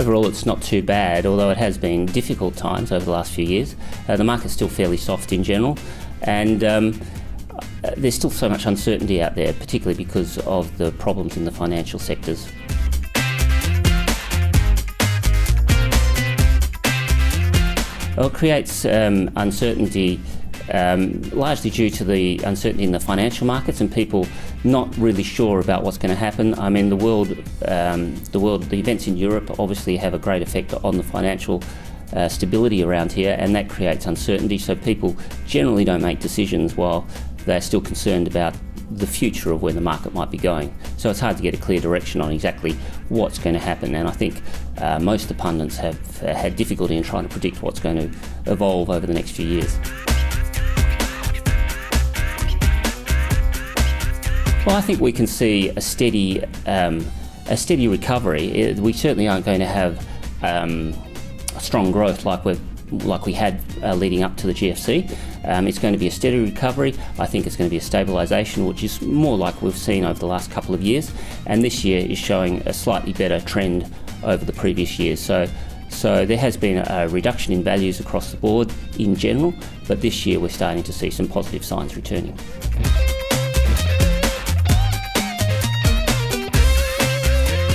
Overall, it's not too bad, although it has been difficult times over the last few years. The market's still fairly soft in general, and there's still so much uncertainty out there, particularly because of the problems in the financial sectors. Well, it creates uncertainty largely due to the uncertainty in the financial markets and people not really sure about what's going to happen. I mean, the events in Europe obviously have a great effect on the financial stability around here, and that creates uncertainty. So people generally don't make decisions while they're still concerned about the future of where the market might be going. So it's hard to get a clear direction on exactly what's going to happen, and I think most of the pundits have had difficulty in trying to predict what's going to evolve over the next few years. Well, I think we can see a steady recovery. We certainly aren't going to have a strong growth like we had leading up to the GFC. It's going to be a steady recovery. I think it's going to be a stabilisation, which is more like we've seen over the last couple of years. And this year is showing a slightly better trend over the previous years. So there has been a reduction in values across the board in general, but this year we're starting to see some positive signs returning.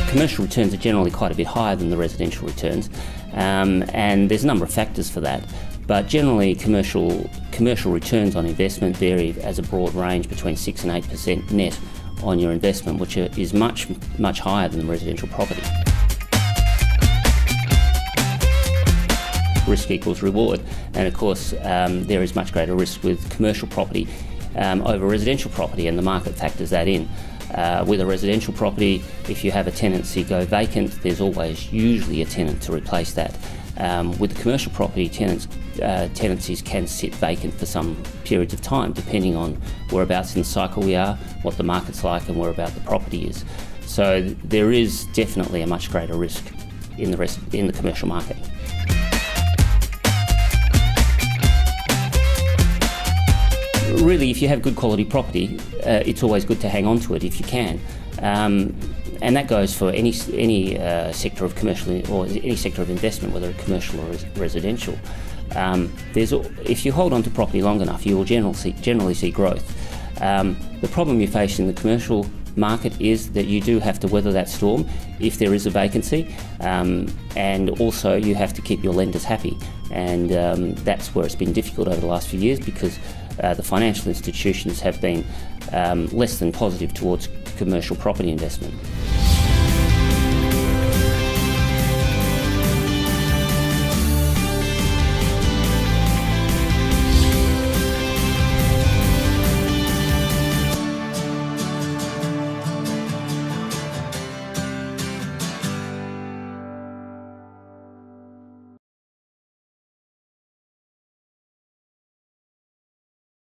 Commercial returns are generally quite a bit higher than the residential returns, and there's a number of factors for that. But generally, commercial returns on investment vary as a broad range between 6 and 8% net on your investment, which is much higher than residential property. Risk equals reward, and of course there is much greater risk with commercial property over residential property, and the market factors that in. With a residential property, if you have a tenancy go vacant, there's always usually a tenant to replace that. With the commercial property, tenancies can sit vacant for some periods of time, depending on whereabouts in the cycle we are, what the market's like, and whereabout the property is. So there is definitely a much greater risk in the commercial market. Really, if you have good quality property, it's always good to hang on to it if you can, and that goes for any sector of commercial or any sector of investment, whether commercial or residential. If you hold on to property long enough, you will generally see growth. The problem you face in the commercial market is that you do have to weather that storm if there is a vacancy, and also you have to keep your lenders happy, and that's where it's been difficult over the last few years, because the financial institutions have been less than positive towards commercial property investment.